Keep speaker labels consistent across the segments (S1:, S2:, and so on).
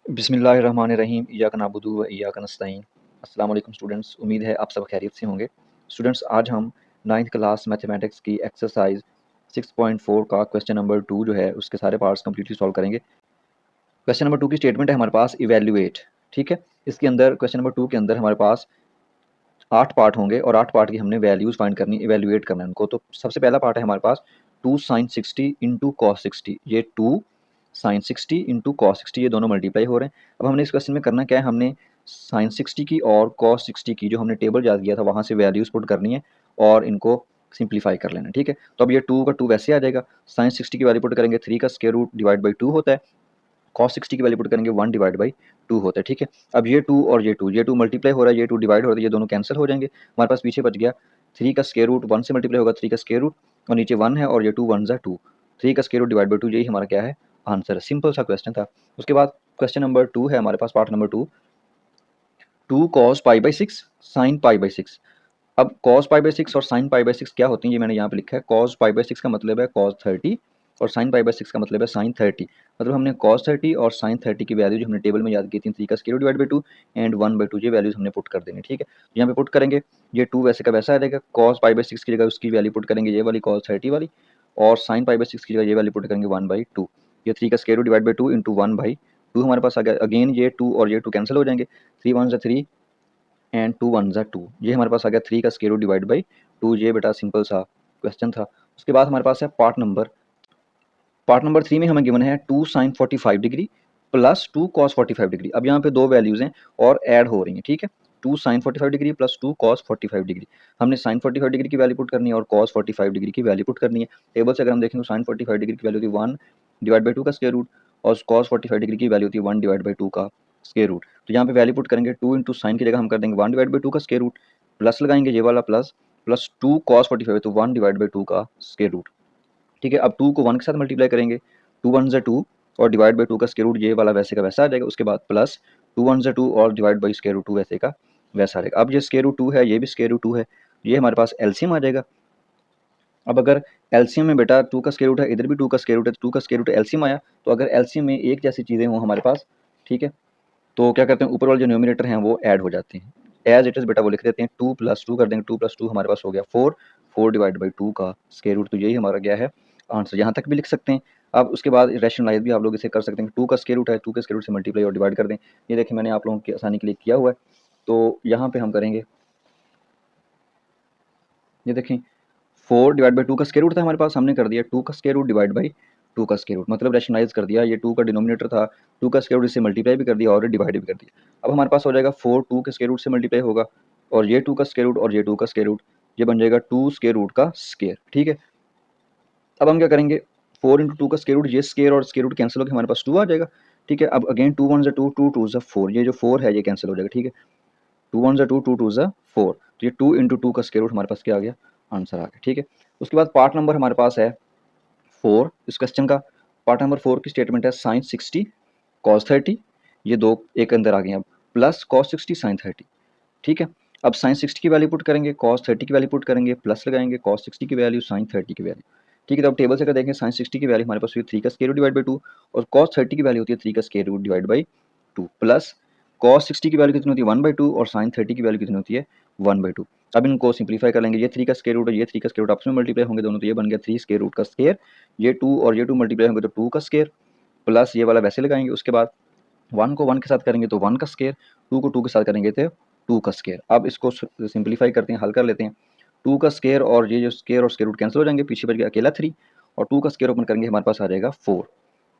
S1: बिस्मिल्लाहिर्रहमानिर्रहीम इय्याका नअबुदु व इय्याका नस्तईन। अस्सलाम वालेकुम स्टूडेंट्स, उम्मीद है आप सब खैरियत से होंगे। स्टूडेंट्स, आज हम 9th क्लास मैथमेटिक्स की एक्सरसाइज 6.4 का क्वेश्चन नंबर 2 जो है उसके सारे पार्ट्स कंप्लीटली सॉल्व करेंगे। क्वेश्चन नंबर 2 की स्टेटमेंट है हमारे पास इवैल्यूएट। ठीक है, इसके अंदर क्वेश्चन नंबर 2 के अंदर हमारे पास 8 पार्ट होंगे और 8 पार्ट की हमने वैल्यूज फाइंड करनी, इवैल्यूएट करना है उनको। तो सबसे पहला पार्ट है हमारे पास 2 sin 60 इंटू cos 60। ये 2 sin 60 इंटू cos 60 ये दोनों मल्टीप्लाई हो रहे हैं। अब हमने इस क्वेश्चन में करना क्या है, हमने sin 60 की और cos 60 की जो हमने टेबल याद किया था वहाँ से वैल्यूज पुट करनी है और इनको सिंप्लीफाई कर लेना है। ठीक है, तो अब ये 2 का 2 वैसे आ जाएगा। sin 60 की वैल्यू पुट करेंगे 3 का स्क्वायर रूट डिवाइड बाई 2 होता है। cos 60 की वैल्यू पुट करेंगे 1 डिवाइड बाई 2 होता है। ठीक है, अब ये 2 और ये 2 मल्टीप्लाई हो रहा है, ये 2 डिवाइड हो रहा है, ये दोनों कैंसिल हो जाएंगे। हमारे पास पीछे बच गया 3 का स्क्वायर रूट, 1 से मल्टीप्लाई होगा 3 का स्क्वायर रूट और नीचे 1 है और ये 2 1 2, 3 का स्क्वायर रूट डिवाइड बाई 2, यही हमारा क्या है, आंसर है। सिंपल सा क्वेश्चन था। उसके बाद क्वेश्चन नंबर 2 है हमारे पास, part number 2, 2 cos pi by 6 sin pi by 6। अब cos पाई बाई 6 और sin पाई बाई 6 क्या होती है, ये मैंने यहाँ पे लिखा है। cos पाई बाई 6 का मतलब है cos 30 और sin पाई बाई 6 का मतलब है sin 30। मतलब हमने cos 30 और sin 30 की वैल्यू जो हमने टेबल में याद की थी, 3 का स्क्वायर डिवाइड बाई 2 एंड 1/2, ये वैल्यूज हमने पुट कर देनी। ठीक है, यहाँ पे पुट करेंगे, ये 2 वैसे का वैसा आ जाएगा। cos पाई बाई 6 की जगह उसकी वैल्यू पुट करेंगे ये वाली cos 30 वाली, और sin पाई बाई 6 की जगह ये वैल्यू पुट करेंगे 1/2। ये 3 का स्क्वायर डिवाइड बाई 2 इंटू 1/2 हमारे पास आ गया। अगेन ये 2 और ये 2 कैंसिल हो जाएंगे, 3 1 3 एंड 2 1 2, ये हमारे पास आ गया 3 का स्क्वायर रूट डिवाइड बाई 2। ये बेटा सिंपल सा क्वेश्चन था। उसके बाद हमारे पास है पार्ट नंबर 3 में हमें गिवन है 2 sin 45 degree plus 2 cos 45 degree. अब यहाँ पे दो वैल्यूज हैं और ऐड हो रही हैं। ठीक है, 2 sin 45 degree plus 2 cos 45 degree. हमने sin 45 डिग्री की वैल्यू पुट करनी है और cos 45 डिग्री की वैल्यू पुट करनी है। टेबल से अगर हम देखें तो sin 45 डिग्री की वैल्यू होती है 1 डिवाइड बाई 2 का स्क्वायर रूट और cos 45 डिग्री की वैल्यू होती है 1 डिवाइड बाई 2 का स्क्वायर रूट। तो यहाँ पे वैल्यू पुट करेंगे 2 इंटू साइन की जगह हम कर देंगे 1 डिवाइड बाई 2 का स्क्वायर रूट, प्लस लगाएंगे ये वाला प्लस, प्लस 2 cos 45 तो 1 डिवाइड बाई 2 का स्क्वायर रूट। ठीक है, अब 2 को 1 के साथ मल्टीप्लाई करेंगे, 2 1 2 और डिवाइड बाई 2 का स्क्वायर रूट, ये वाला वैसे का वैसा आ जाएगा। उसके बाद प्लस 2 1 2 और डिवाइड बाई स्क्वायर रूट 2 वैसे का वैसा आ जाएगा। अब ये स्क्वायर रूट 2 है, ये भी स्क्वायर रूट 2 है, ये हमारे पास एलसीएम आ जाएगा। अब अगर एलसीएम में बेटा 2 का स्क्वायर रूट है, इधर भी 2 का स्क्वायर रूट है, तो 2 का स्क्वायर रूट एलसीएम आया। तो अगर एलसीएम में एक जैसी चीज़ें हों हमारे पास, ठीक है, तो क्या करते हैं, ऊपर वाले जो न्यूमरेटर हैं वो ऐड हो जाते हैं। एज इट इज बेटा वो लिख देते हैं, 2 प्लस 2 कर देंगे, 2 प्लस 2 हमारे पास हो गया 4, 4 डिवाइड बाई 2 का स्क्वायर रूट। तो यही हमारा क्या है, आंसर। यहाँ तक भी लिख सकते हैं। अब उसके बाद रैशनलाइज भी आप लोग इसे कर सकते हैं। 2 का स्क्वायर रूट है, 2 के स्क्वायर रूट से मल्टीप्लाई और डिवाइड कर दें। ये देखिए मैंने आप लोगों की आसानी के लिए किया हुआ है। तो यहाँ पे हम करेंगे, ये देखें 4 डिवाइड बाई 2 का स्क्वायर रूट था हमारे पास, हमने कर दिया 2 का स्क्वायर रूट डिवाइड बाई 2 का स्क्वायर रूट, मतलब रैशनलाइज कर दिया। ये 2 का डिनोमिनेटर था, 2 का स्क्वायर रूट इससे मल्टीप्लाई भी कर दिया और डिवाइड भी कर दिया। अब हमारे पास हो जाएगा 4 2 के स्क्वायर रूट से मल्टीप्लाई होगा और ये 2 का स्क्वायर रूट और ये 2 का स्क्वायर रूट, ये बन जाएगा 2 स्क्वायर रूट का स्क्वायर। ठीक है, अब हम क्या करेंगे, 4 इंटू 2 का स्क्वायर रूट, ये स्क्वायर और स्क्वायर रूट कैंसिल होकर हमारे पास 2 आ जाएगा। ठीक है, अब अगेन 2 1 2, 2 2 4, ये जो 4 है ये कैंसिल हो जाएगा। ठीक है, 2 1 2, 2 2 4, तो ये 2 इंटू 2 का स्क्वायर रूट हमारे पास क्या आ गया, आंसर आ गया। ठीक है, उसके बाद पार्ट नंबर हमारे पास है 4 इस क्वेश्चन का। पार्ट नंबर 4 की स्टेटमेंट है sin 60 cos 30, ये दो एक अंदर आ गए अब, प्लस cos 60 sin 30। ठीक है, अब sin 60 की वैल्यू पुट करेंगे, cos 30 की वैल्यू पुट करेंगे, प्लस लगाएंगे cos 60 की वैल्यू sin 30 की वैल्यू। ठीक है, तो अब टेबल से अगर देखें sin 60 की वैल्यू हमारे पास हुई 3 का स्क्वायर रूट डिवाइड बाई 2 और cos 30 की वैल्यू होती है 3 का square root divide by 2, plus cos 60 की वैल्यू कितनी होती है 1/2 और sin 30 की वैल्यू कितनी होती है 1/2। अब इनको सिंप्लीफाई कर लेंगे, ये 3 का स्क्वायर रूट और ये 3 का स्क्वायर रूट आपस में मल्टीप्लाई होंगे दोनों, तो ये बन गया 3 स्क्वायर रूट का स्क्वायर। ये 2 और ये 2 मल्टीप्लाई होंगे तो 2 का स्क्वायर, प्लस ये वाला वैसे लगाएंगे। उसके बाद 1 को 1 के साथ करेंगे तो 1 का स्क्वायर, 2 को 2 के साथ करेंगे तो 2 का स्क्वायर। अब इसको सिंप्लीफाई करते हैं, हल कर लेते हैं। 2 का स्क्वायर और ये जो स्क्वायर और स्क्वायर रूट कैंसिल हो जाएंगे, पीछे बच गया अकेला 3 और 2 का स्क्वायर ओपन करेंगे हमारे पास आ जाएगा 4,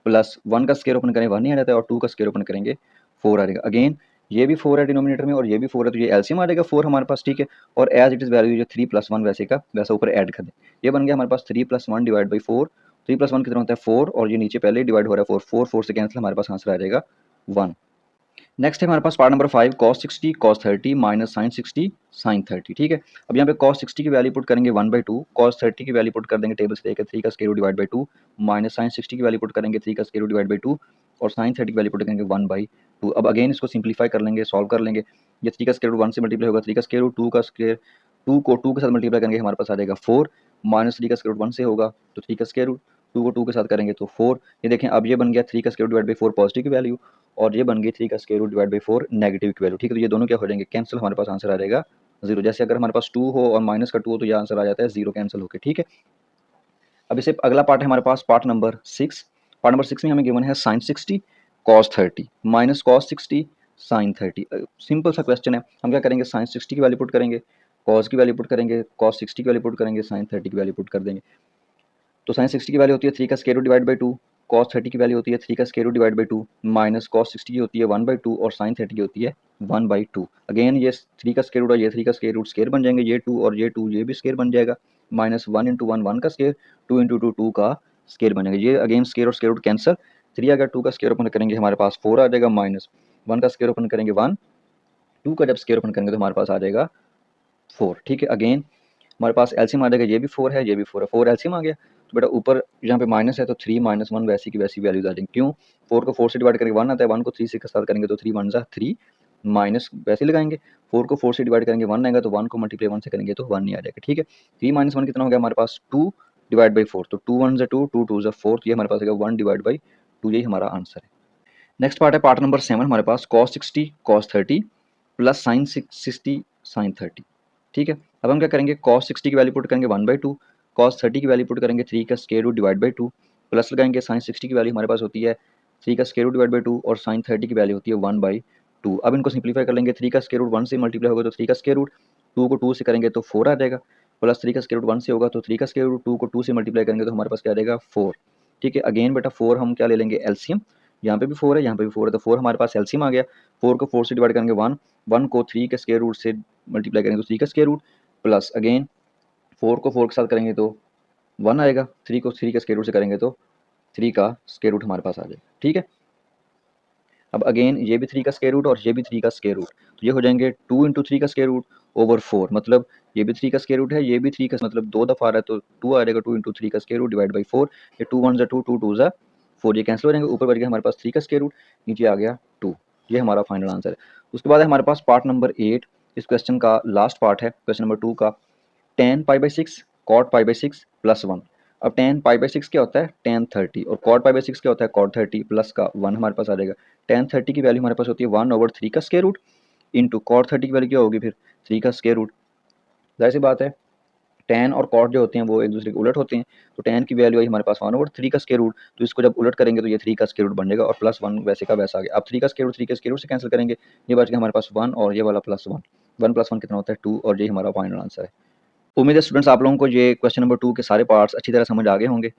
S1: प्लस 1 का स्क्वायर ओपन करें 1 ही आ जाता है और 2 का स्क्वायर ओपन करेंगे 4 आ जाएगा। अगेन ये भी 4 है डिनोमिनेटर में और ये भी 4 है, तो ये एलसीएम आ जाएगा 4 हमारे पास। ठीक है, और एज इट इज वैल्यू जो 3 + 1 वैसे का वैसा ऊपर ऐड कर दें, ये बन गया हमारे पास 3 + 1 डिवाइड बाई 4। 3 + 1 कितना होता है 4 और ये नीचे पहले ही डिवाइड हो रहा है 4, 4 4 से कैंसिल, हमारे पास आंसर आ जाएगा 1। नेक्स्ट है हमारे पास part number 5, cos 60 cos 30 minus sin 60 sin 30। ठीक है, अब यहाँ पे cos 60 की वैल्यू पुट करेंगे 1/2, cos 30 की वैल्यू पुट कर देंगे टेबल से लेकर 3 का square root divide by 2, minus sin 60 की वैल्यू पुट करेंगे 3 का स्क्वायर रूट डिवाइड बाई 2 और sin 30 की वैल्यू पुट करेंगे 1/2। अब अगेन इसको सिंप्लीफाई कर लेंगे, सॉल्व कर लेंगे। ये 3 का स्क्वायर रूट 1 से मल्टीप्लाई होगा, 3 का स्क्वायर रूट 2 का स्क्वायर, 2 को 2 के साथ मल्टीप्लाई करेंगे हमारे पास आ जाएगा 4, माइनस 3 का स्क्वायर रूट 1 से होगा तो 3 का स्क्वायर रूट, 2 को 2 के साथ करेंगे तो 4। ये देखें अब ये बन गया 3 का square root divide by 4 positive की वैल्यू, और ये बन गई 3 का square root divide by 4 negative की वैल्यू। ठीक है, तो ये दोनों क्या हो जाएंगे, कैंसिल, हमारे पास आंसर आ जाएगा 0। जैसे अगर हमारे पास 2 हो और माइनस का 2 हो तो ये आंसर आ जाता है 0 कैंसिल होकर। ठीक है, अब इसे अगला पार्ट है हमारे पास पार्ट नंबर 6। पार्ट नंबर 6 में हमें गिवन है sine 60 cos 30 minus cos 60 sine 30। Simple सा क्वेश्चन है, हम क्या करेंगे, साइन 60 की वैल्यू पुट करेंगे, कॉस की वैल्यू पुट करेंगे, कॉस 60 की वैल्यू पुट करेंगे, साइन 30 की वैल्यू पुट कर देंगे। तो साइन 60 की वैल्यू होती है 3 का square root divide by 2, cos 30 की वैल्यू होती है 3 का square root divide by 2 minus cos 60 की होती है 1/2 और साइन 30 की होती है 1/2। अगेन ये 3 का स्क्वायर रूट और ये 3 का स्क्वायर रूट स्क्वायर बन जाएंगे, ये 2 और ये 2 ये भी स्क्वायर बन जाएगा, माइनस 1 इंटू 1 1 का स्क्वायर, 2 इंटू 2 2 का स्क्वायर बनेगा। ये अगेन स्क्वायर और स्क्वायर रूट कैंसिल, 3 अगर 2 का स्क्वायर ओपन करेंगे हमारे पास 4 आ जाएगा, माइनस 1 का स्क्वायर ओपन करेंगे 1, 2 का जब स्क्वायर ओपन करेंगे तो हमारे पास आ जाएगा 4। ठीक है, अगेन हमारे पास एलसीएम आ जाएगा, ये भी 4 है ये भी 4 है, 4 एलसीएम आ गया। तो बेटा ऊपर यहाँ पे माइनस है तो 3 माइनस 1 वैसी की वैसी वैल्यूज आ जाएंगी। क्यों, 4 को 4 से डिवाइड करके 1 आता है, 1 को 3 से के साथ करेंगे तो 3 1 जा 3, माइनस वैसे लगाएंगे, 4 को 4 से डिवाइड करेंगे 1 आएगा, तो 1 को मल्टीप्लाई 1 से करेंगे तो 1 नहीं आ जाएगा। ठीक है, 3 माइनस 1 कितना हो गया हमारे पास 2 डिवाइड बाई 4, तो 2 1 जा 2, 2 2 जा 4, तो ये हमारे पास आएगा 1 डिवाइड बाई 2, यही हमारा आंसर है। नेक्स्ट पार्ट है पार्ट नंबर 7 हमारे पास cos 60 cos 30 plus sine 60 sine 30। ठीक है, अब हम क्या करेंगे, cos 60 की वैल्यू पुट करेंगे 1/2, cos 30 की वैल्यू पुट करेंगे 3 का square root divide by 2, plus लगाएंगे साइन 60 की वैल्यू हमारे पास होती है 3 का स्क्वायर रूट डिवाइड बाई 2 और साइन 30 की वैल्यू होती है 1/2। अब इनको सिंप्लीफाई कर लेंगे, 3 का स्क्वायर रूट 1 से मल्टीप्लाई होगा तो 3 का स्क्वायर रूट, 2 को 2 से करेंगे तो 4 आ जाएगा, प्लस 3 का स्क्वायर रूट 1 से होगा तो 3 का स्क्वायर रूट, 2 को 2 से मल्टीप्लाई करेंगे तो हमारे पास क्या आ जाएगा 4। ठीक है, अगेन बेटा 4 हम क्या ले लेंगे एलसीएम, यहाँ पे भी 4 है यहाँ पे भी 4 है, तो 4 हमारे पास एलसीएम आ गया, 4 को 4 से डिवाइड करेंगे 1, 1 को 3 के स्क्वायर रूट से मल्टीप्लाई करेंगे तो 3 का स्क्वायर रूट, प्लस अगेन 4 को 4 के साथ करेंगे तो 1 आएगा, 3 को 3 के स्क्वायर रूट से करेंगे तो 3 का स्क्वायर रूट हमारे पास आ जाएगा। ठीक है, अब अगेन ये भी 3 का स्क्वायर रूट और ये भी 3 का स्क्वायर रूट, तो ये हो जाएंगे 2 इंटू 3 का स्क्वायर रूट ओवर 4, मतलब ये भी 3 का स्क्वायर रूट है ये भी 3 का, मतलब 2 दफ़ा आ रहा है तो 2 आ जाएगा, 2 इंटू 3 का स्क्वायर रूट डिवाइड बाई 4, ये 2 1 जा 2, 2 2 जा 4, ये कैंसिल हो जाएंगे, ऊपर बढ़ गया हमारे पास 3 का स्क्वायर रूट, नीचे आ गया 2, ये हमारा फाइनल आंसर है। उसके बाद है हमारे पास पार्ट नंबर 8, इस क्वेश्चन का लास्ट पार्ट है क्वेश्चन नंबर 2 का, tan π/6 cot π/6 प्लस 1। अब tan π/6 क्या होता है tan 30 और cot π/6 क्या होता है cot 30, प्लस का 1 हमारे पास आ जाएगा। tan 30 की वैल्यू हमारे पास होती है 1/3 का स्क्वायर रूट इंटू cot 30 की वैल्यू क्या होगी फिर 3 का स्क्वायर रूट। जाहिर सी बात है tan और cot जो होते हैं वो एक दूसरे के उलट होते हैं, तो tan की वैल्यू आई हमारे पास 1/3 का स्क्वायर रूट, तो इसको जब उलट करेंगे तो ये 3 का स्क्वायर रूट बन जाएगा और प्लस 1 वैसे का वैसा आ गया। अब 3 का स्क्वायर रूट 3 के स्क्वायर रूट से कैंसिल करेंगे, ये बच गया हमारे पास 1 और ये वाला प्लस 1, 1 प्लस 1 कितना होता है 2, और ये हमारा फाइनल आंसर है। उम्मीद है स्टूडेंट्स आप लोगों को ये क्वेश्चन नंबर 2 के सारे पार्ट्स अच्छी तरह समझ आ गए होंगे।